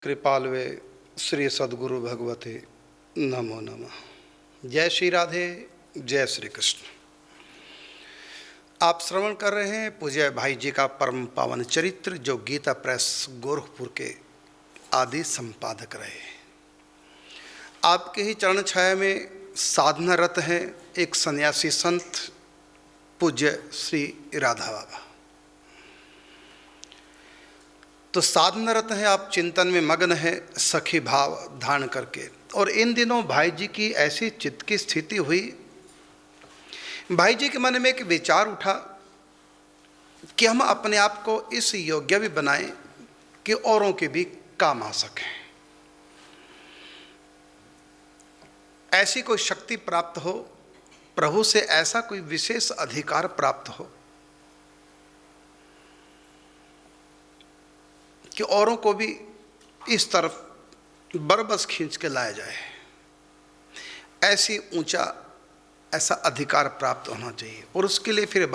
कृपालवे श्री सद्गुरु भगवते नमो नमः। जय श्री राधे, जय श्री कृष्ण। आप श्रवण कर रहे हैं पूज्य भाई जी का परम पावन चरित्र, जो गीता प्रेस गोरखपुर के आदि संपादक रहे। आपके ही चरण छाया में साधनारत हैं एक सन्यासी संत पूज्य श्री राधा बाबा। तो साधनारत हैं आप, चिंतन में मग्न है सखी भाव धारण करके। और इन दिनों भाई जी की ऐसी चित्त की स्थिति हुई, भाई जी के मन में एक विचार उठा कि हम अपने आप को इस योग्य भी बनाएं कि औरों के भी काम आ सकें। ऐसी कोई शक्ति प्राप्त हो, प्रभु से ऐसा कोई विशेष अधिकार प्राप्त हो कि औरों को भी इस तरफ बरबस खींच के लाया जाए। ऐसी ऊंचा ऐसा अधिकार प्राप्त होना चाहिए। और उसके लिए फिर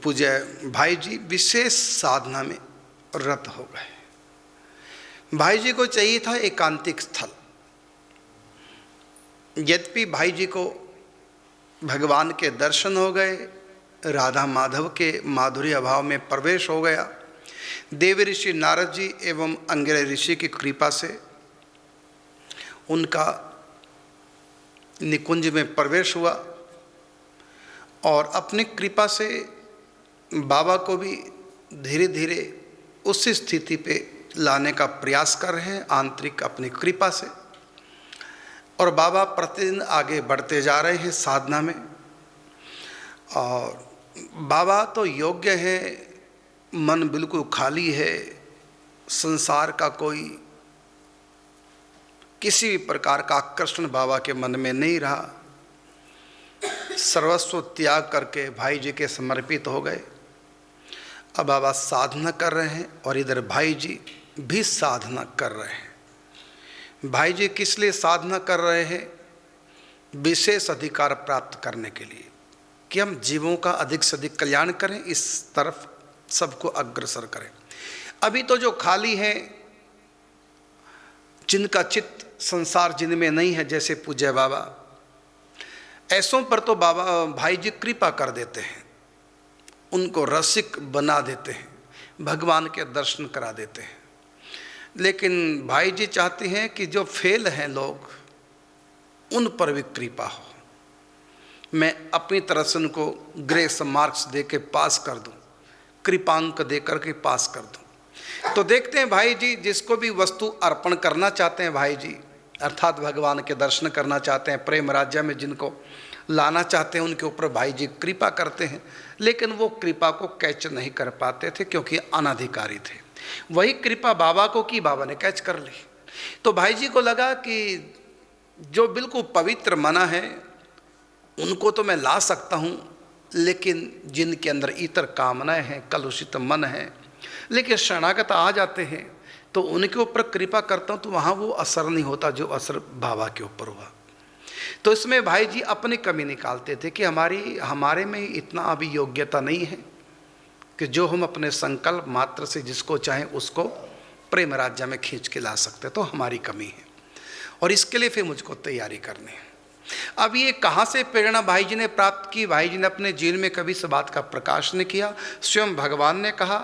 पूज्य भाई जी विशेष साधना में रत हो गए। भाई जी को चाहिए था एकांतिक स्थल। यद्यपि भाई जी को भगवान के दर्शन हो गए, राधा माधव के माधुर्य अभाव में प्रवेश हो गया, देव ऋषि नारद जी एवं अंगिरा ऋषि की कृपा से उनका निकुंज में प्रवेश हुआ, और अपनी कृपा से बाबा को भी धीरे धीरे उस स्थिति पे लाने का प्रयास कर रहे हैं आंतरिक अपनी कृपा से। और बाबा प्रतिदिन आगे बढ़ते जा रहे हैं साधना में। और बाबा तो योग्य है, मन बिल्कुल खाली है, संसार का कोई किसी भी प्रकार का आकर्षण बाबा के मन में नहीं रहा। सर्वस्व त्याग करके भाई जी के समर्पित हो गए। अब बाबा साधना कर रहे हैं और इधर भाई जी भी साधना कर रहे हैं। भाई जी किस लिए साधना कर रहे हैं? विशेष अधिकार प्राप्त करने के लिए कि हम जीवों का अधिक से अधिक कल्याण करें, इस तरफ सबको अग्रसर करें। अभी तो जो खाली हैं, जिनका चित्त संसार जिनमें नहीं है, जैसे पूज्य बाबा, ऐसों पर तो बाबा भाई जी कृपा कर देते हैं, उनको रसिक बना देते हैं, भगवान के दर्शन करा देते हैं। लेकिन भाई जी चाहते हैं कि जो फेल हैं लोग, उन पर भी कृपा हो। मैं अपनी तरफ से उनको ग्रेस मार्क्स दे के पास कर दूं, कृपांक दे करके पास कर दूं। तो देखते हैं भाई जी जिसको भी वस्तु अर्पण करना चाहते हैं, भाई जी अर्थात भगवान के दर्शन करना चाहते हैं, प्रेम राज्य में जिनको लाना चाहते हैं, उनके ऊपर भाई जी कृपा करते हैं। लेकिन वो कृपा को कैच नहीं कर पाते थे क्योंकि अनाधिकारी थे। वही कृपा बाबा को की, बाबा ने कैच कर ली। तो भाई जी को लगा कि जो बिल्कुल पवित्र मना है उनको तो मैं ला सकता हूँ, लेकिन जिनके अंदर इतर कामनाएं हैं, कलुषित मन है, लेकिन शरणागत आ जाते हैं, तो उनके ऊपर कृपा करता हूँ तो वहाँ वो असर नहीं होता जो असर बाबा के ऊपर हुआ। तो इसमें भाई जी अपनी कमी निकालते थे कि हमारे में इतना अभी योग्यता नहीं है कि जो हम अपने संकल्प मात्र से जिसको चाहें उसको प्रेम राज्य में खींच के ला सकते, तो हमारी कमी है। और इसके लिए फिर मुझको तैयारी करनी है। अब ये कहाँ से प्रेरणा भाई जी ने प्राप्त की? भाई जी ने अपने जीवन में कभी इस बात का प्रकाश नहीं किया। स्वयं भगवान ने कहा,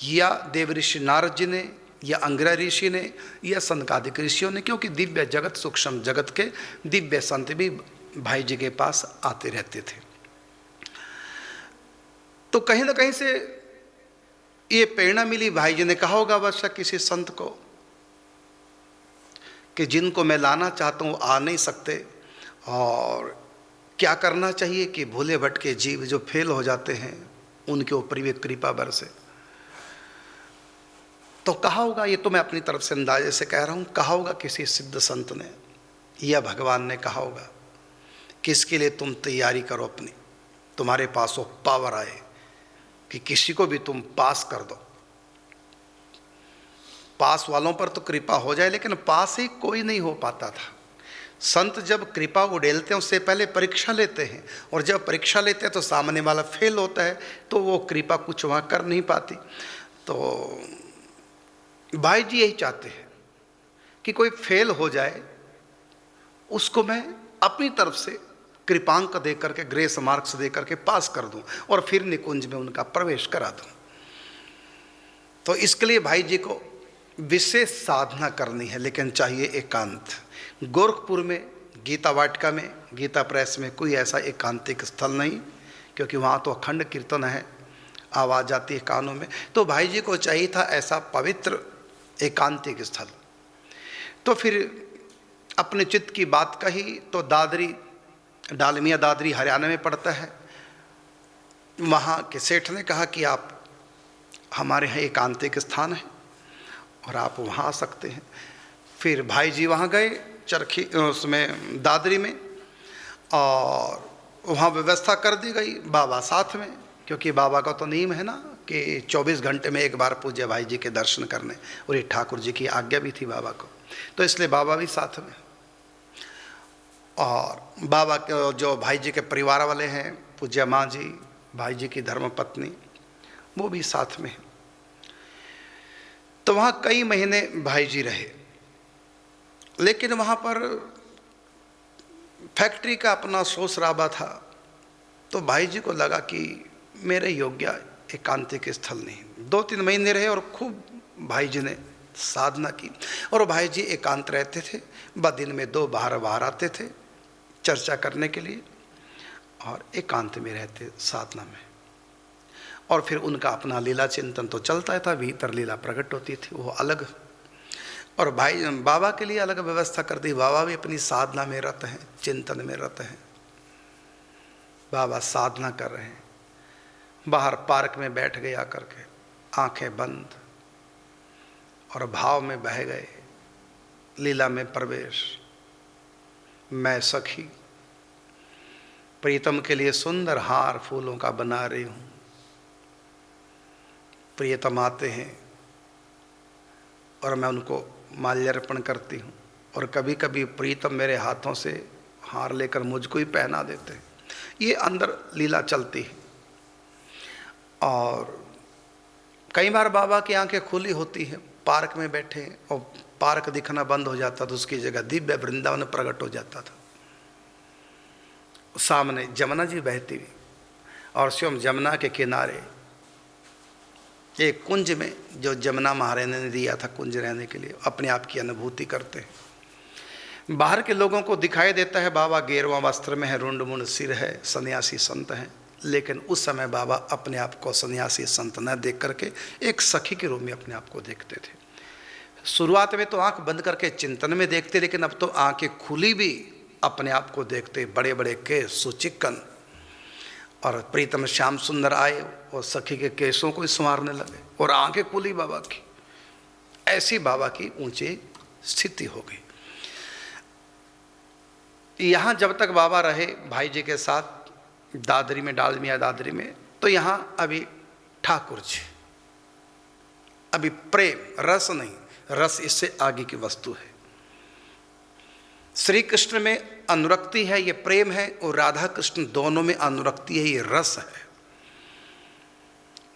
या देव ऋषि नारद जी ने, या अंगिरा ऋषि ने, या सनकादिक ऋषियों ने, क्योंकि दिव्य जगत सूक्ष्म जगत के दिव्य संत भी भाई जी के पास आते रहते थे। तो कहीं ना कहीं से ये प्रेरणा मिली। भाई जी ने कहा होगा अवश्य किसी संत को कि जिनको मैं लाना चाहता हूँ आ नहीं सकते, और क्या करना चाहिए कि भूले भटके जीव जो फेल हो जाते हैं उनके ऊपर भी कृपा बरसे। तो कहा होगा, ये तो मैं अपनी तरफ से अंदाजे से कह रहा हूँ, कहा होगा किसी सिद्ध संत ने या भगवान ने कहा होगा कि इसके लिए तुम तैयारी करो अपनी, तुम्हारे पास वो पावर आए कि किसी को भी तुम पास कर दो। पास वालों पर तो कृपा हो जाए, लेकिन पास ही कोई नहीं हो पाता था। संत जब कृपा उड़ेलते हैं उससे पहले परीक्षा लेते हैं, और जब परीक्षा लेते हैं तो सामने वाला फेल होता है, तो वो कृपा कुछ वहाँ कर नहीं पाती। तो भाई जी यही चाहते हैं कि कोई फेल हो जाए उसको मैं अपनी तरफ से कृपांक दे करके, ग्रेस मार्क्स दे करके पास कर दूं और फिर निकुंज में उनका प्रवेश करा दूं। तो इसके लिए भाई जी को विशेष साधना करनी है, लेकिन चाहिए एकांत। गोरखपुर में गीता वाटिका में, गीता प्रेस में कोई ऐसा एकांतिक स्थल नहीं, क्योंकि वहाँ तो अखंड कीर्तन है, आवाज़ आती है कानों में। तो भाई जी को चाहिए था ऐसा पवित्र एकांतिक स्थल। तो फिर अपने चित्त की बात कही तो दादरी, डालमिया दादरी हरियाणा में पड़ता है, वहाँ के सेठ ने कहा कि आप हमारे यहाँ एकांतिक स्थान है और आप वहाँ आ सकते हैं। फिर भाई जी वहाँ गए चरखी उसमें दादरी में, और वहाँ व्यवस्था कर दी गई, बाबा साथ में, क्योंकि बाबा का तो नियम है ना कि 24 घंटे में एक बार पूज्य भाई जी के दर्शन करने, और ये ठाकुर जी की आज्ञा भी थी बाबा को, तो इसलिए बाबा भी साथ में। और बाबा के जो भाई जी के परिवार वाले हैं, पूज्य माँ जी, भाई जी की धर्मपत्नी, वो भी साथ में। तो वहाँ कई महीने भाई जी रहे, लेकिन वहाँ पर फैक्ट्री का अपना शोर शराबा था। तो भाई जी को लगा कि मेरे योग्य एकांतिक स्थल नहीं। 2-3 महीने रहे और खूब भाई जी ने साधना की, और भाई जी एकांत रहते थे। दिन में 2 बार आते थे चर्चा करने के लिए, और एकांत में रहते साधना में। और फिर उनका अपना लीला चिंतन तो चलता था, भीतर लीला प्रकट होती थी, वो अलग। और भाई बाबा के लिए अलग व्यवस्था कर दी। बाबा भी अपनी साधना में रत हैं, चिंतन में रत हैं। बाबा साधना कर रहे हैं, बाहर पार्क में बैठ गए आकर के, आंखें बंद, और भाव में बह गए, लीला में प्रवेश। मैं सखी प्रीतम के लिए सुंदर हार फूलों का बना रही हूँ। प्रियतम आते हैं और मैं उनको माल्यार्पण करती हूँ, और कभी कभी प्रीतम मेरे हाथों से हार लेकर मुझको ही पहना देते हैं। ये अंदर लीला चलती है। और कई बार बाबा की आंखें खुली होती हैं, पार्क में बैठे और पार्क दिखना बंद हो जाता, तो उसकी जगह दिव्य वृंदावन प्रकट हो जाता था। सामने जमुना जी बहती हुई, और स्वयं जमुना के किनारे एक कुंज में, जो जमुना महारानी ने दिया था कुंज रहने के लिए, अपने आप की अनुभूति करते हैं। बाहर के लोगों को दिखाई देता है बाबा गेरुआ वस्त्र में है, रुंड मुंड सिर है, सन्यासी संत हैं। लेकिन उस समय बाबा अपने आप को सन्यासी संत न देख करके एक सखी के रूप में अपने आप को देखते थे। शुरुआत में तो आंख बंद करके चिंतन में देखते, लेकिन अब तो आंखें खुली भी अपने आप को देखते। बड़े बड़े केस, सुचिक्कन, और प्रीतम श्याम सुंदर आए और सखी के केसों को संवारने लगे, और आंखें खुली बाबा की। ऐसी बाबा की ऊंची स्थिति हो गई। यहाँ जब तक बाबा रहे भाई जी के साथ दादरी में, डालमिया दादरी में, तो यहाँ अभी ठाकुर जी, अभी प्रेम, रस नहीं, रस इससे आगे की वस्तु है। श्री कृष्ण में अनुरक्ति है, ये प्रेम है, और राधा कृष्ण दोनों में अनुरक्ति है, ये रस है।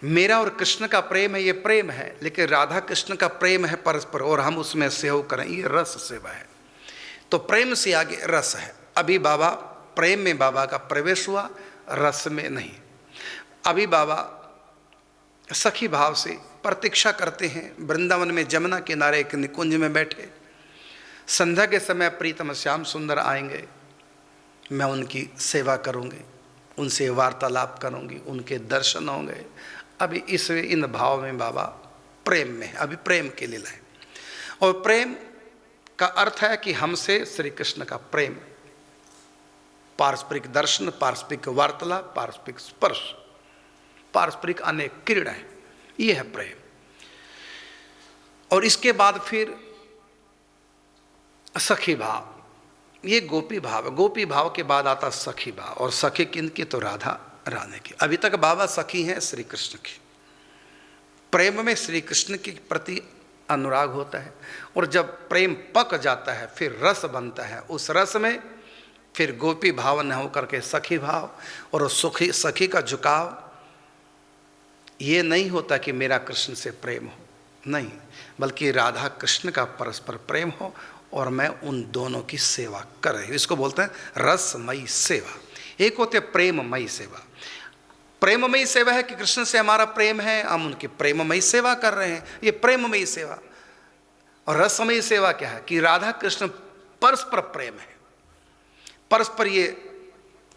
मेरा और कृष्ण का प्रेम है, ये प्रेम है, लेकिन राधा कृष्ण का प्रेम है परस्पर, और हम उसमें सेव करें, ये रस सेवा है। तो प्रेम से आगे रस है। अभी बाबा प्रेम में बाबा का प्रवेश हुआ, रस में नहीं। अभी बाबा सखी भाव से प्रतीक्षा करते हैं। वृंदावन में जमुना किनारे एक निकुंज में बैठे, संध्या के समय प्रीतम श्याम सुंदर आएंगे, मैं उनकी सेवा करूंगी, उनसे वार्तालाप करूंगी, उनके दर्शन होंगे। अभी इन भाव में बाबा प्रेम में है, अभी प्रेम की लीला है। और प्रेम का अर्थ है कि हमसे श्री कृष्ण का प्रेम, पारस्परिक दर्शन, पारस्परिक वार्तालाप, पारस्परिक स्पर्श, पारस्परिक अनेक क्रीड़ाएं, ये है प्रेम। और इसके बाद फिर सखी भाव, ये गोपी भाव है। गोपी भाव के बाद आता सखी भाव, और सखी किनकी? तो राधा रानी की। अभी तक बाबा सखी हैं श्री कृष्ण की। प्रेम में श्री कृष्ण के प्रति अनुराग होता है, और जब प्रेम पक जाता है फिर रस बनता है। उस रस में फिर गोपी भाव न होकर के सखी भाव, और सखी का झुकाव ये नहीं होता कि मेरा कृष्ण से प्रेम हो, नहीं, बल्कि राधा कृष्ण का परस्पर प्रेम हो और मैं उन दोनों की सेवा कर रही हूँ। इसको बोलते हैं रसमयी सेवा। एक होते प्रेममयी सेवा। प्रेममयी सेवा है कि कृष्ण से हमारा प्रेम है, हम उनकी प्रेममयी सेवा कर रहे हैं, ये प्रेममयी सेवा। और रसमयी सेवा क्या है कि राधा कृष्ण परस्पर प्रेम है, परस्पर ये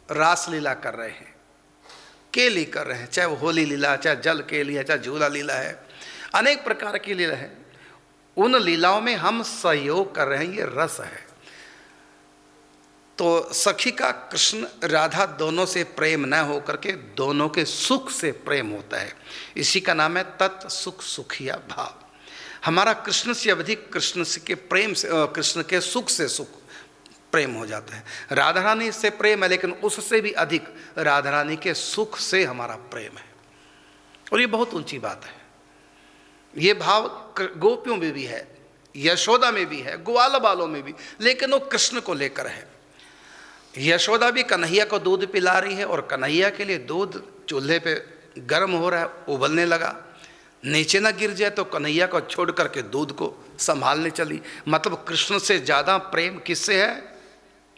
रासलीला कर रहे हैं, केली कर रहे हैं, चाहे वो होली लीला, चाहे जल केली है, चाहे झूला लीला है, अनेक प्रकार की लीला है। उन लीलाओं में हम सहयोग कर रहे हैं, ये रस है। तो सखी का कृष्ण राधा दोनों से प्रेम न हो करके दोनों के सुख से प्रेम होता है, इसी का नाम है तत् सुख सुखिया भाव। हमारा कृष्ण से अधिक कृष्ण के प्रेम से, कृष्ण के सुख से सुख प्रेम हो जाता है। राधा रानी से प्रेम है, लेकिन उससे भी अधिक राधा रानी के सुख से हमारा प्रेम है, और ये बहुत ऊंची बात है। ये भाव गोपियों में भी है, यशोदा में भी है, ग्वाल बालों में भी, लेकिन वो कृष्ण को लेकर है। यशोदा भी कन्हैया को दूध पिला रही है, और कन्हैया के लिए दूध चूल्हे पे गर्म हो रहा है, उबलने लगा, नीचे ना गिर जाए तो कन्हैया को छोड़ करके दूध को संभालने चली। मतलब कृष्ण से ज़्यादा प्रेम किससे है?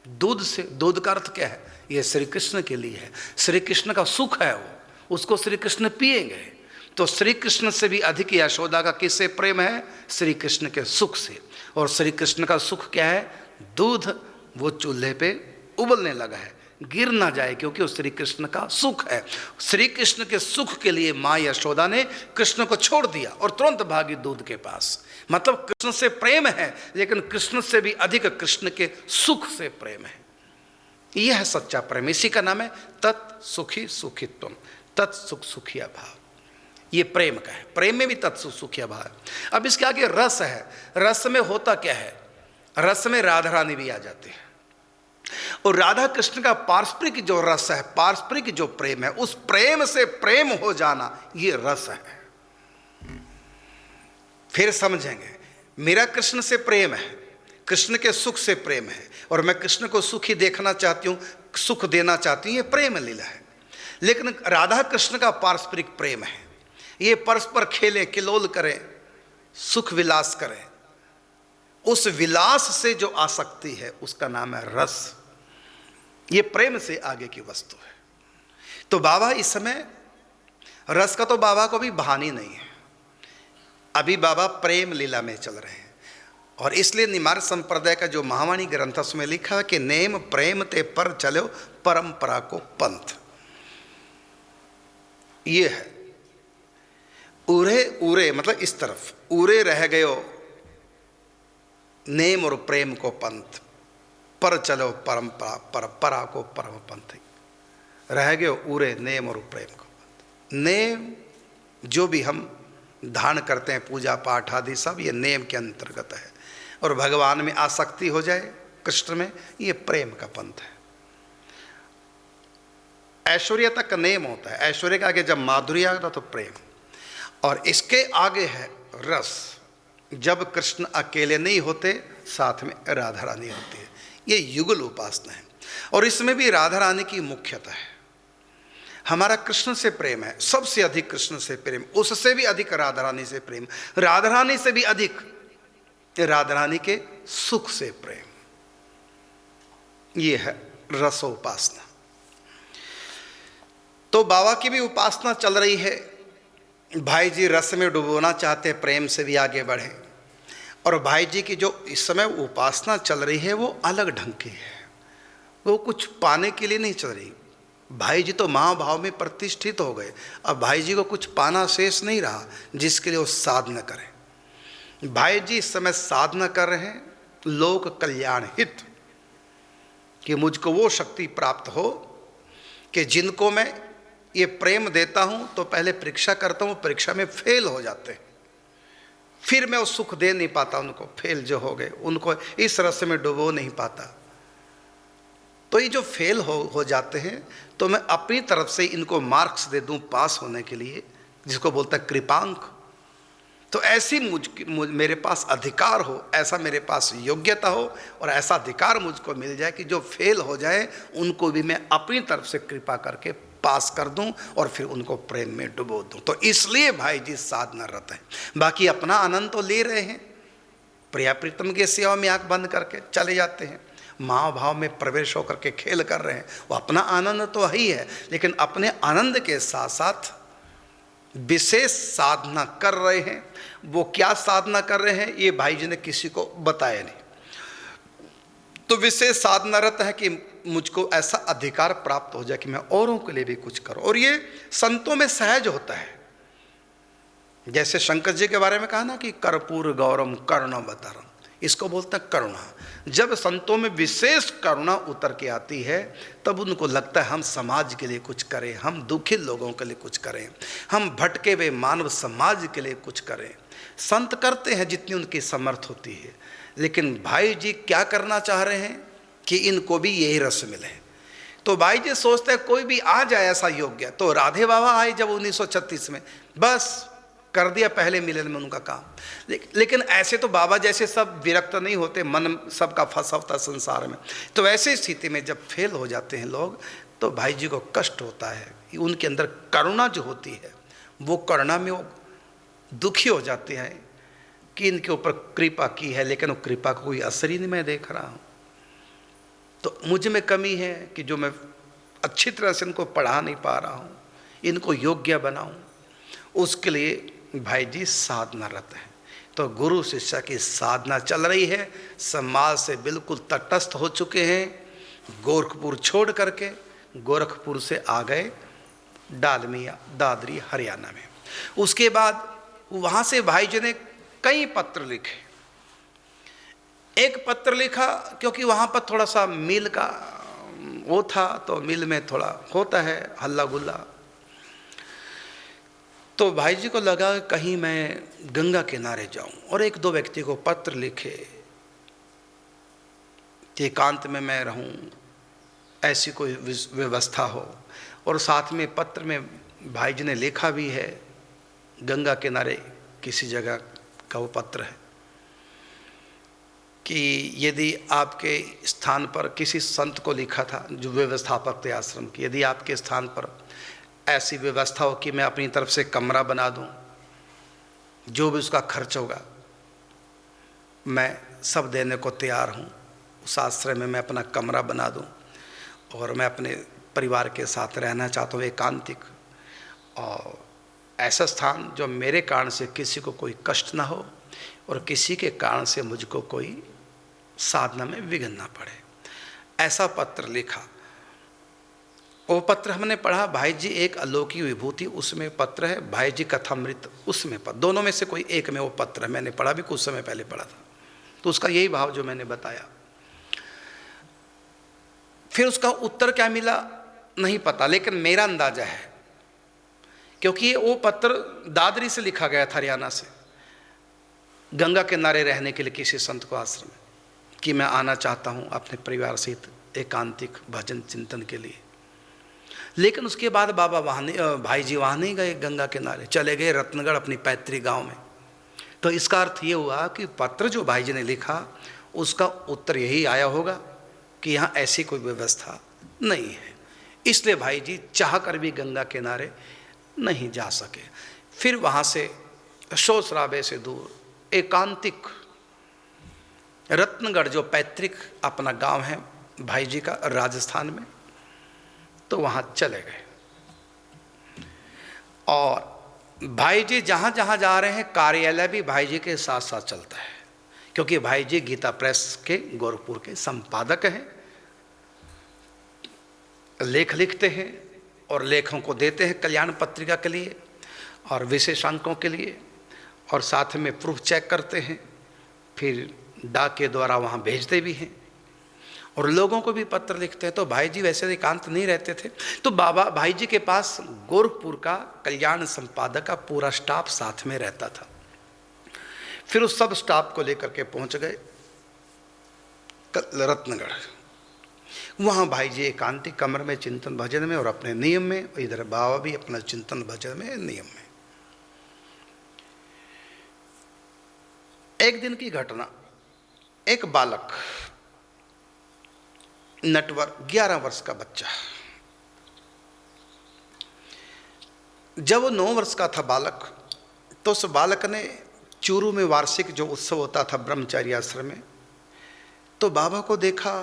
दूध से। दूध का अर्थ क्या है? ये श्री कृष्ण के लिए है, श्री कृष्ण का सुख है, वो उसको श्री कृष्ण पिएंगे। तो श्री कृष्ण से भी अधिक यशोदा का किससे प्रेम है? श्री कृष्ण के सुख से। और श्री कृष्ण का सुख क्या है? दूध वो चूल्हे पे उबलने लगा है, गिर ना जाए, क्योंकि वो श्री कृष्ण का सुख है। श्री कृष्ण के सुख के लिए माँ यशोदा ने कृष्ण को छोड़ दिया और तुरंत भागी दूध के पास। मतलब कृष्ण से प्रेम है, लेकिन कृष्ण से भी अधिक कृष्ण के सुख से प्रेम है। यह है सच्चा प्रेम, इसी का नाम है तत्सुखी सुखित्वम, तत्सुख सुखिया भाव। ये प्रेम का है, प्रेम में भी तत्सुख सुखिया भाव है। अब इसके आगे रस है। रस में होता क्या है? रस में राधा रानी भी आ जाती है, और राधा कृष्ण का पारस्परिक जो रस है, पारस्परिक जो प्रेम है, उस प्रेम से प्रेम हो जाना, ये रस है। फिर समझेंगे, मेरा कृष्ण से प्रेम है, कृष्ण के सुख से प्रेम है, और मैं कृष्ण को सुखी देखना चाहती हूँ, सुख देना चाहती हूँ, ये प्रेम लीला है। लेकिन राधा कृष्ण का पारस्परिक प्रेम है, ये परस्पर खेलें, किलोल करें, सुख विलास करें। उस विलास से जो आसक्ति है उसका नाम है रस। ये प्रेम से आगे की वस्तु है। तो बाबा इस समय रस का तो बाबा को भी बहानी नहीं है, अभी बाबा प्रेम लीला में चल रहे हैं। और इसलिए निमार संप्रदाय का जो महावाणी ग्रंथ है उसमें लिखा है कि नेम प्रेम ते पर चलो परंपरा को पंथ। ये है उरे उरे, मतलब इस तरफ उरे रह गयो नेम और प्रेम को पंथ, पर चलो परंपरा, परंपरा को परम पंथ। रह गए उरे नेम और प्रेम को पंथ। नेम जो भी हम धारण करते हैं, पूजा पाठ आदि सब, ये नेम के अंतर्गत है। और भगवान में आसक्ति हो जाए, कृष्ण में, ये प्रेम का पंथ है। ऐश्वर्य तक नेम होता है, ऐश्वर्य के आगे जब माधुर्य आता तो प्रेम, और इसके आगे है रस। जब कृष्ण अकेले नहीं होते, साथ में राधा रानी होती है। ये युगल उपासना है, और इसमें भी राधा रानी की मुख्यता है। हमारा कृष्ण से प्रेम है, सबसे अधिक कृष्ण से प्रेम, उससे भी अधिक राधा रानी से प्रेम, राधा रानी से भी अधिक राधा रानी के सुख से प्रेम। ये है रसोपासना। तो बाबा की भी उपासना चल रही है। भाई जी रस में डुबोना चाहते हैं, प्रेम से भी आगे बढ़े। और भाई जी की जो इस समय उपासना चल रही है वो अलग ढंग की है, वो कुछ पाने के लिए नहीं चल रही। भाई जी तो महाभाव में प्रतिष्ठित हो गए, अब भाई जी को कुछ पाना शेष नहीं रहा जिसके लिए वो साधना करें। भाई जी इस समय साधना कर रहे हैं लोक कल्याण हित, कि मुझको वो शक्ति प्राप्त हो कि जिनको मैं ये प्रेम देता हूँ तो पहले परीक्षा करता हूँ, परीक्षा में फेल हो जाते हैं, फिर मैं वो सुख दे नहीं पाता उनको, फेल जो हो गए उनको इस रस में डुबो नहीं पाता। तो ये जो फेल हो जाते हैं, तो मैं अपनी तरफ से इनको मार्क्स दे दूं पास होने के लिए, जिसको बोलता है कृपांक। तो ऐसी मेरे पास अधिकार हो, ऐसा मेरे पास योग्यता हो और ऐसा अधिकार मुझको मिल जाए कि जो फेल हो जाए उनको भी मैं अपनी तरफ से कृपा करके पास कर दूं और फिर उनको प्रेम में डुबो दूं। तो इसलिए भाई जी साधनारत हैं। बाकी अपना आनंद तो ले रहे हैं, प्रिया प्रीतम की सेवा में आंख बंद करके चले जाते हैं, माँ भाव में प्रवेश होकर के खेल कर रहे हैं, वो अपना आनंद तो ही है, लेकिन अपने आनंद के साथ साथ विशेष साधना कर रहे हैं। वो क्या साधना कर रहे हैं ये भाई जी ने किसी को बताया नहीं। तो विशेष साधनारत है कि मुझको ऐसा अधिकार प्राप्त हो जाए कि मैं औरों के लिए भी कुछ करूं। और ये संतों में सहज होता है। जैसे शंकर जी के बारे में कहा ना कि कर्पूर गौरम करुणावतारम, इसको बोलते हैं करुणा। जब संतों में विशेष करुणा उतर के आती है तब उनको लगता है हम समाज के लिए कुछ करें, हम दुखी लोगों के लिए कुछ करें, हम भटके हुए मानव समाज के लिए कुछ करें। संत करते हैं जितनी उनकी समर्थ होती है, लेकिन भाई जी क्या करना चाह रहे हैं कि इनको भी यही रस मिले। तो भाई जी सोचते हैं कोई भी आ जाए ऐसा योग्य। तो राधे बाबा आए जब 1936 में, बस कर दिया पहले मिलन में उनका काम। लेकिन ऐसे तो बाबा जैसे सब विरक्त नहीं होते, मन सबका फंसा होता संसार में। तो ऐसी स्थिति में जब फेल हो जाते हैं लोग तो भाई जी को कष्ट होता है। उनके अंदर करुणा जो होती है वो करुणा में वो दुखी हो जाते हैं कि इनके ऊपर कृपा की है लेकिन वो कृपा का कोई असर ही नहीं मैं देख रहा हूँ। तो मुझ में कमी है कि जो मैं अच्छी तरह से इनको पढ़ा नहीं पा रहा हूँ, इनको योग्य बनाऊँ। उसके लिए भाई जी साधनारत है। तो गुरु शिष्य की साधना चल रही है। समाज से बिल्कुल तटस्थ हो चुके हैं। गोरखपुर छोड़ करके गोरखपुर से आ गए डालमिया दादरी हरियाणा में। उसके बाद वहाँ से भाई जी ने कई पत्र लिखे। एक पत्र लिखा क्योंकि वहाँ पर थोड़ा सा मिल का वो था, तो मिल में थोड़ा होता है हल्ला गुल्ला। तो भाई जी को लगा कहीं मैं गंगा किनारे जाऊं और एक दो व्यक्ति को पत्र लिखे कि एकांत में मैं रहूं, ऐसी कोई व्यवस्था हो। और साथ में पत्र में भाई जी ने लिखा भी है, गंगा किनारे किसी जगह का वो पत्र है कि यदि आपके स्थान पर, किसी संत को लिखा था जो व्यवस्थापक थे आश्रम की, यदि आपके स्थान पर ऐसी व्यवस्था हो कि मैं अपनी तरफ से कमरा बना दूं, जो भी उसका खर्च होगा मैं सब देने को तैयार हूं। उस आश्रय में मैं अपना कमरा बना दूं और मैं अपने परिवार के साथ रहना चाहता हूँ, एकांतिक, और ऐसा स्थान जो मेरे कारण से किसी को कोई कष्ट ना हो और किसी के कारण से मुझको कोई साधना में विघ्न ना पड़े। ऐसा पत्र लिखा। वो पत्र हमने पढ़ा। भाई जी एक अलौकिक विभूति उसमें पत्र है, भाई जी कथामृत उसमें पत्र, दोनों में से कोई एक में वो पत्र है। मैंने पढ़ा भी, कुछ समय पहले पढ़ा था, तो उसका यही भाव जो मैंने बताया। फिर उसका उत्तर क्या मिला नहीं पता, लेकिन मेरा अंदाजा है क्योंकि वो पत्र दादरी से लिखा गया था, हरियाणा से, गंगा किनारे रहने के लिए किसी संत को आश्रम कि मैं आना चाहता हूँ अपने परिवार सहित एकांतिक भजन चिंतन के लिए। लेकिन उसके बाद बाबा वहाँ नहीं, भाई जी वहाँ नहीं गए, गंगा किनारे चले गए रत्नगढ़ अपनी पैतृक गांव में। तो इसका अर्थ ये हुआ कि पत्र जो भाई जी ने लिखा उसका उत्तर यही आया होगा कि यहाँ ऐसी कोई व्यवस्था नहीं है, इसलिए भाई जी चाह कर भी गंगा किनारे नहीं जा सके। फिर वहाँ से शोर शराबे से दूर एकांतिक रत्नगढ़ जो पैतृक अपना गांव है भाई जी का राजस्थान में, तो वहाँ चले गए। और भाई जी जहाँ जहाँ जा रहे हैं कार्यालय भी भाई जी के साथ साथ चलता है, क्योंकि भाई जी गीता प्रेस के गोरखपुर के संपादक हैं, लेख लिखते हैं और लेखों को देते हैं कल्याण पत्रिका के लिए और विशेषांकों के लिए, और साथ में प्रूफ चेक करते हैं, फिर डाक के द्वारा वहाँ भेजते भी हैं और लोगों को भी पत्र लिखते हैं। तो भाई जी वैसे एकांत नहीं रहते थे, तो बाबा भाई जी के पास गोरखपुर का कल्याण संपादक का पूरा स्टाफ साथ में रहता था। फिर उस सब स्टाफ को लेकर के पहुंच गए रत्नगढ़। वहाँ भाई जी एकांतिक कमरे में चिंतन भजन में और अपने नियम में, इधर बाबा भी अपना चिंतन भजन में नियम में। एक दिन की घटना, एक बालक नटवर 11 वर्ष का बच्चा जब वो 9 वर्ष का था बालक, तो उस बालक ने चूरू में वार्षिक जो उत्सव होता था ब्रह्मचारी आश्रम में, तो बाबा को देखा,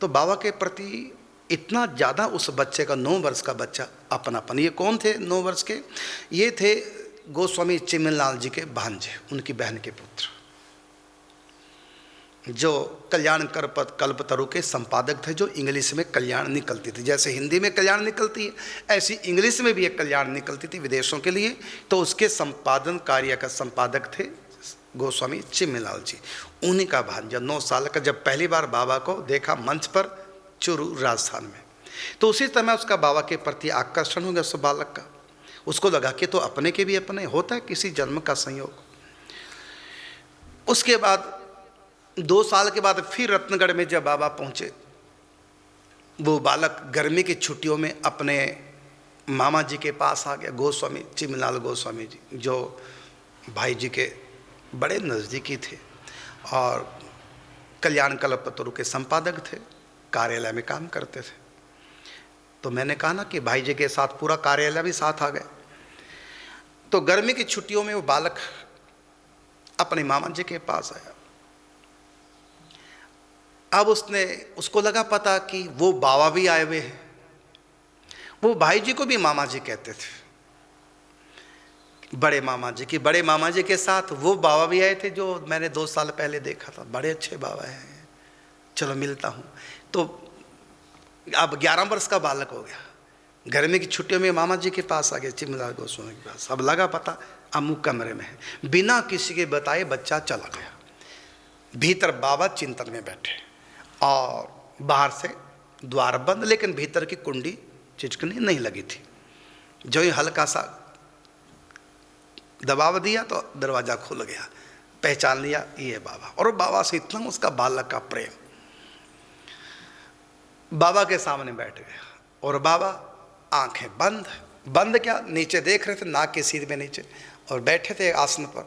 तो बाबा के प्रति इतना ज़्यादा उस बच्चे का, 9 वर्ष का बच्चा, अपनापन। ये कौन थे 9 वर्ष के? ये थे गोस्वामी चिमनलाल जी के भांजे, उनकी बहन के पुत्र, जो कल्याण कल्पतरु के संपादक थे, जो इंग्लिश में कल्याण निकलती थी। जैसे हिंदी में कल्याण निकलती है, ऐसी इंग्लिश में भी एक कल्याण निकलती थी विदेशों के लिए। तो उसके संपादन कार्य का संपादक थे गोस्वामी चिमनलाल जी। उन्हीं का भांजा 9 साल का, जब पहली बार बाबा को देखा मंच पर चूरू राजस्थान में, तो उसी समय उसका बाबा के प्रति आकर्षण हो गया उस बालक का। उसको लगा कि तो अपने के भी अपने होता है, किसी जन्म का संयोग। उसके बाद 2 साल के बाद फिर रत्नगढ़ में जब बाबा पहुँचे, वो बालक गर्मी की छुट्टियों में अपने मामा जी के पास आ गया, गोस्वामी चिमनलाल गोस्वामी जी, जो भाई जी के बड़े नज़दीकी थे और कल्याण कल्पतरु के संपादक थे, कार्यालय में काम करते थे। तो मैंने कहा ना कि भाई जी के साथ पूरा कार्यालय भी साथ आ गए। तो गर्मी की छुट्टियों में वो बालक अपने मामा जी के पास आया। अब उसको लगा पता कि वो बाबा भी आए हुए हैं। वो भाई जी को भी मामा जी कहते थे, बड़े मामा जी की। बड़े मामा जी के साथ वो बाबा भी आए थे, जो मैंने 2 साल पहले देखा था। बड़े अच्छे बाबा हैं, चलो मिलता हूँ। तो अब 11 वर्ष का बालक हो गया, गर्मी की छुट्टियों में मामा जी के पास आ गया, चिमनलाल गोस्वामी के पास। अब लगा पता अमुक कमरे में है। बिना किसी के बताए बच्चा चला गया। भीतर बाबा चिंतन में बैठे और बाहर से द्वार बंद, लेकिन भीतर की कुंडी चिचकनी नहीं लगी थी। जो ही हल्का सा दबाव दिया तो दरवाज़ा खुल गया। पहचान लिया ये बाबा, और बाबा से इतना उसका बालक का प्रेम। बाबा के सामने बैठ गया और बाबा आंखें बंद, बंद क्या, नीचे देख रहे थे, नाक के सिर में नीचे, और बैठे थे आसन पर।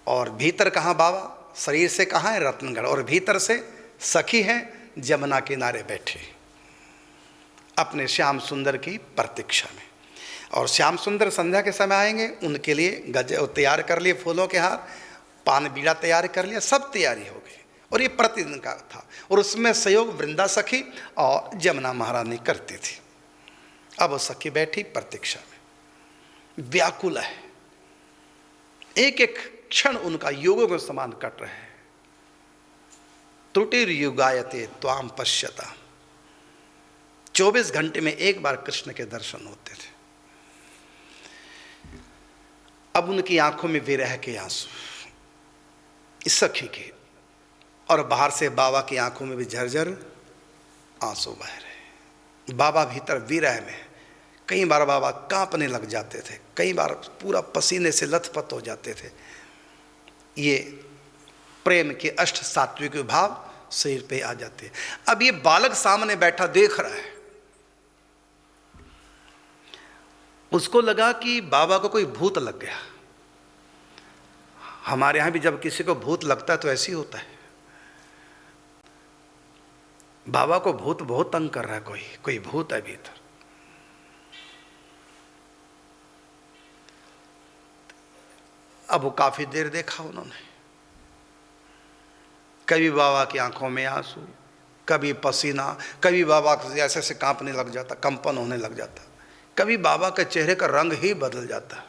और भीतर कहाँ बाबा, शरीर से कहाँ है रत्नगढ़, और भीतर से सखी हैं जमुना किनारे बैठे अपने श्याम सुंदर की प्रतीक्षा में। और श्याम सुंदर संध्या के समय आएंगे, उनके लिए गजे तैयार कर लिए, फूलों के हार, पान बीड़ा तैयार कर लिया, सब तैयारी हो गई। और ये प्रतिदिन का था, और उसमें सहयोग वृंदा सखी और जमुना महारानी करती थी। अब वो सखी बैठी प्रतीक्षा में, व्याकुल है, एक एक क्षण उनका योगों के समान कट रहे हैं। त्रुटिर्युगायते त्वाम पश्यता, 24 घंटे में एक बार कृष्ण के दर्शन होते थे। अब उनकी आंखों में विरह के आंसू, इस सखी के, और बाहर से बाबा की आंखों में भी झरझर आंसू बह रहे। बाबा भीतर विरह में, कई बार बाबा कांपने लग जाते थे, कई बार पूरा पसीने से लथपथ हो जाते थे। ये प्रेम के अष्ट सात्विक भाव शरीर पे आ जाते हैं। अब ये बालक सामने बैठा देख रहा है, उसको लगा कि बाबा को कोई भूत लग गया। हमारे यहाँ भी जब किसी को भूत लगता है तो ऐसे ही होता है। बाबा को भूत बहुत तंग कर रहा है, कोई भूत है भीतर। अब वो काफी देर देखा उन्होंने, कभी बाबा की आंखों में आंसू, कभी पसीना, कभी बाबा ऐसे ऐसे कांपने लग जाता, कंपन होने लग जाता, कभी बाबा के चेहरे का रंग ही बदल जाता,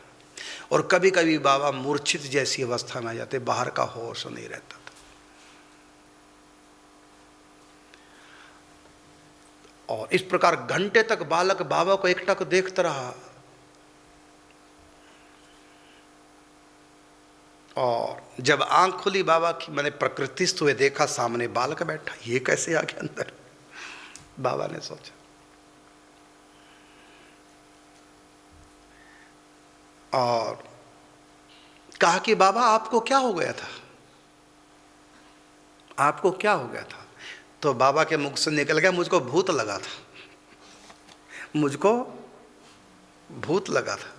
और कभी कभी बाबा मूर्छित जैसी अवस्था में आ जाते, बाहर का होश नहीं रहता था। और इस प्रकार घंटे तक बालक बाबा को एकटक देखता रहा। और जब आंख खुली बाबा की, मैंने प्रकृतिस्थ हुए देखा सामने बालक बैठा, ये कैसे आ गया अंदर, बाबा ने सोचा। और कहा कि बाबा आपको क्या हो गया था, आपको क्या हो गया था? तो बाबा के मुख से निकल गया, मुझको भूत लगा था, मुझको भूत लगा था।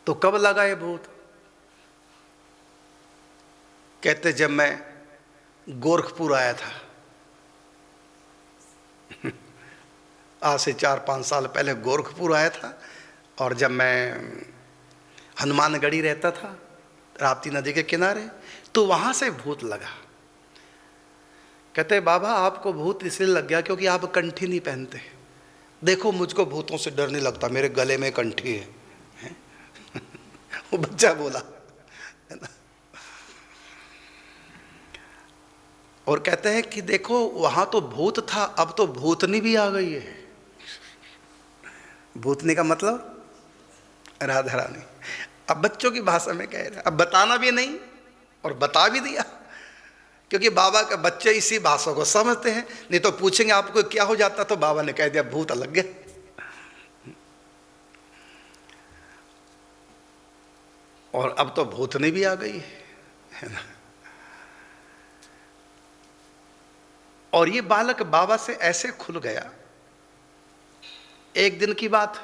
तो कब लगा ये भूत? कहते जब मैं गोरखपुर आया था आज से 4-5 साल पहले गोरखपुर आया था, और जब मैं हनुमानगढ़ी रहता था राप्ती नदी के किनारे, तो वहाँ से भूत लगा। कहते बाबा आपको भूत इसलिए लग गया क्योंकि आप कंठी नहीं पहनते। देखो मुझको भूतों से डर नहीं लगता, मेरे गले में कंठी है। वो बच्चा बोला, है ना। और कहते हैं कि देखो वहाँ तो भूत था, अब तो भूतनी भी आ गई है। भूतनी का मतलब राधा रानी। अब बच्चों की भाषा में कह रहे हैं, अब बताना भी नहीं और बता भी दिया, क्योंकि बाबा के बच्चे इसी भाषा को समझते हैं। नहीं तो पूछेंगे आपको क्या हो जाता, तो बाबा ने कह दिया भूत लग गया। और अब तो भूतनी भी आ गई है ना। और ये बालक बाबा से ऐसे खुल गया। एक दिन की बात,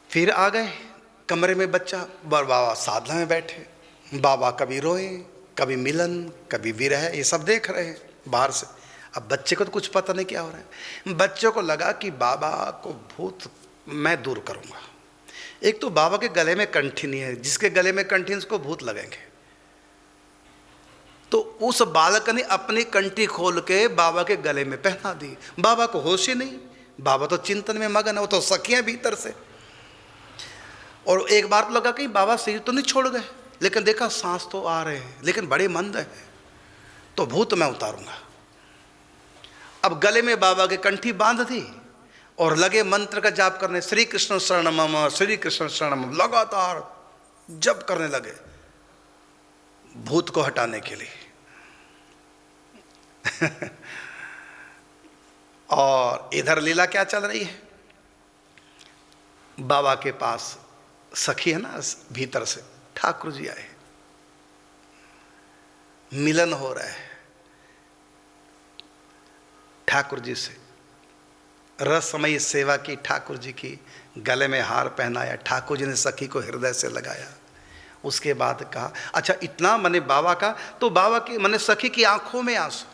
फिर आ गए कमरे में बच्चा, बाबा साधना में बैठे। बाबा कभी रोए, कभी मिलन, कभी विरह, ये सब देख रहे हैं बाहर से। अब बच्चे को तो कुछ पता नहीं क्या हो रहा है। बच्चों को लगा कि बाबा को भूत मैं दूर करूंगा। एक तो बाबा के गले में कंठी नहीं है, जिसके गले में कंठी है उसको भूत लगेंगे। तो उस बालक ने अपनी कंठी खोल के बाबा के गले में पहना दी। बाबा को होश ही नहीं, बाबा तो चिंतन में मगन है, वो तो सखियां भीतर से। और एक बार तो लगा कि बाबा शरीर तो नहीं छोड़ गए, लेकिन देखा सांस तो आ रहे हैं, लेकिन बड़े मंद हैं, तो भूत मैं उतारूंगा। अब गले में बाबा की कंठी बांध दी और लगे मंत्र का जाप करने, श्री कृष्ण शरणम मम, श्री कृष्ण शरणम मम, लगातार जप करने लगे भूत को हटाने के लिए। और इधर लीला क्या चल रही है, बाबा के पास सखी है ना, भीतर से ठाकुर जी आए, मिलन हो रहा है ठाकुर जी से, रसमयी सेवा की ठाकुर जी की, गले में हार पहनाया, ठाकुर जी ने सखी को हृदय से लगाया। उसके बाद कहा अच्छा इतना मने बाबा का, तो बाबा की मने सखी की आंखों में आंसू।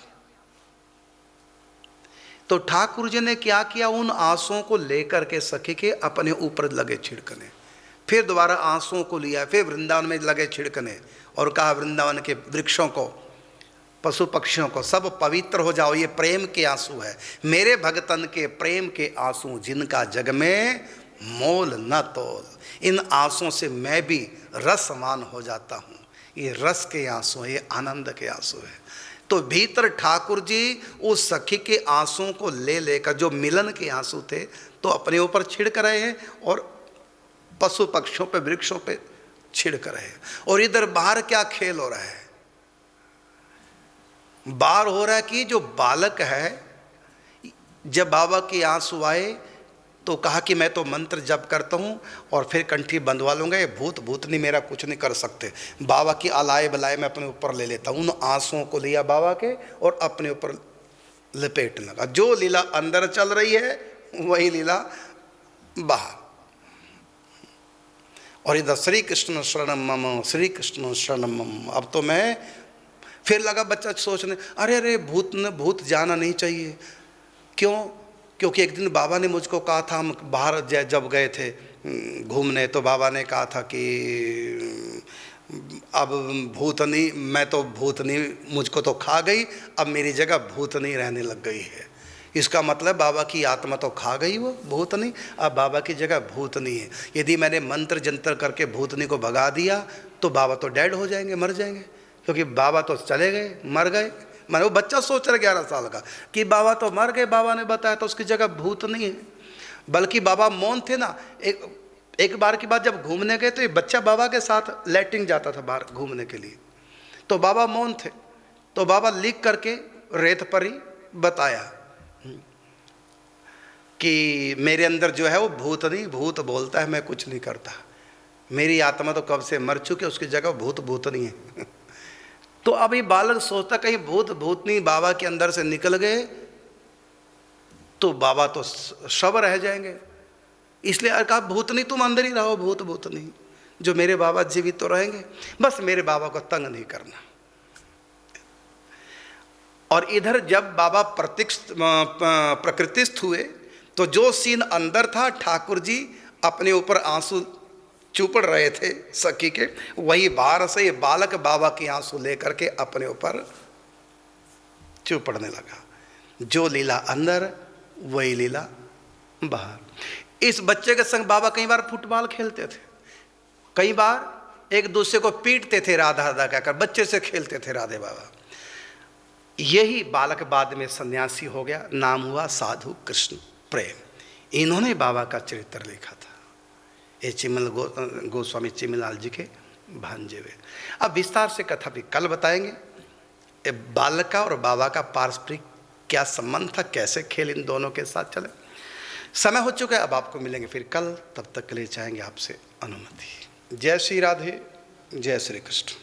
तो ठाकुर जी ने क्या किया, उन आंसुओं को लेकर के सखी के अपने ऊपर लगे छिड़कने। फिर दोबारा आंसुओं को लिया, फिर वृंदावन में लगे छिड़कने और कहा वृंदावन के वृक्षों को, पशु पक्षियों को, सब पवित्र हो जाओ, ये प्रेम के आंसू है, मेरे भगतन के प्रेम के आंसू, जिनका जग में मोल न तोल। इन आंसुओं से मैं भी रसमान हो जाता हूँ। ये रस के आंसू, ये आनंद के आंसू है। तो भीतर ठाकुर जी उस सखी के आंसुओं को ले लेकर, जो मिलन के आंसू थे, तो अपने ऊपर छिड़क रहे हैं और पशु पक्षियों पे, वृक्षों पे छिड़क रहे हैं। और इधर बाहर क्या खेल हो रहा है, बाहर हो रहा है कि जो बालक है, जब बाबा के आंसू आए तो कहा कि मैं तो मंत्र जप करता हूँ और फिर कंठी बंधवा लूँगा, ये भूत भूतनी मेरा कुछ नहीं कर सकते। बाबा की अलाए बलाए मैं अपने ऊपर ले लेता हूँ। उन आंसुओं को लिया बाबा के और अपने ऊपर लपेटने लगा। जो लीला अंदर चल रही है वही लीला बाहर। और इधर श्री कृष्ण शरणम मम, श्री कृष्ण शरणम मम। अब तो मैं फिर लगा बच्चा सोचने, अरे अरे भूत जाना नहीं चाहिए। क्यों? क्योंकि एक दिन बाबा ने मुझको कहा था, हम बाहर जब गए थे घूमने, तो बाबा ने कहा था कि अब भूतनी, मैं तो भूतनी मुझको तो खा गई, अब मेरी जगह भूतनी रहने लग गई है। इसका मतलब बाबा की आत्मा तो खा गई वो भूतनी, अब बाबा की जगह भूतनी है। यदि मैंने मंत्र जंतर करके भूतनी को भगा दिया तो बाबा तो डेड हो जाएंगे, मर जाएंगे, क्योंकि बाबा तो चले गए, मर गए। मैंने वो बच्चा सोच रहा 11 साल का कि बाबा तो मर गए, बाबा ने बताया, तो उसकी जगह भूत नहीं है। बल्कि बाबा मौन थे ना। एक बार की बात, जब घूमने गए तो ये बच्चा बाबा के साथ लैट्रिन जाता था बाहर घूमने के लिए, तो बाबा मौन थे। तो बाबा लिख करके रेत पर ही बताया कि मेरे अंदर जो है वो भूत नहीं, भूत बोलता है, मैं कुछ नहीं करता, मेरी आत्मा तो कब से मर चुकी है, उसकी जगह भूत नहीं है। तो अब ये बालक सोचता कहीं भूतनी बाबा के अंदर से निकल गए तो बाबा तो शव रह जाएंगे। इसलिए कहा भूतनी तुम अंदर ही रहो, भूतनी जो मेरे बाबा जीवित तो रहेंगे, बस मेरे बाबा को तंग नहीं करना। और इधर जब बाबा प्रकृतिस्थ हुए तो जो सीन अंदर था, ठाकुर जी अपने ऊपर आंसू चुपड़ रहे थे सखी के, वही बाहर से ये बालक बाबा के आंसू लेकर के अपने ऊपर चुपड़ने लगा। जो लीला अंदर वही लीला बाहर। इस बच्चे के संग बाबा कई बार फुटबॉल खेलते थे, कई बार एक दूसरे को पीटते थे, राधा राधा कहकर बच्चे से खेलते थे राधे बाबा। यही बालक बाद में सन्यासी हो गया, नाम हुआ साधु कृष्ण प्रेम। इन्होंने बाबा का चरित्र लिखा था, ये चिमल गोस्वामी चिमलाल जी के भांजे हुए। अब विस्तार से कथा भी कल बताएंगे। बालक का और बाबा का पारस्परिक क्या संबंध था, कैसे खेल इन दोनों के साथ चले। समय हो चुका है, अब आपको मिलेंगे फिर कल। तब तक के लिए चाहेंगे आपसे अनुमति। जय श्री राधे, जय श्री कृष्ण।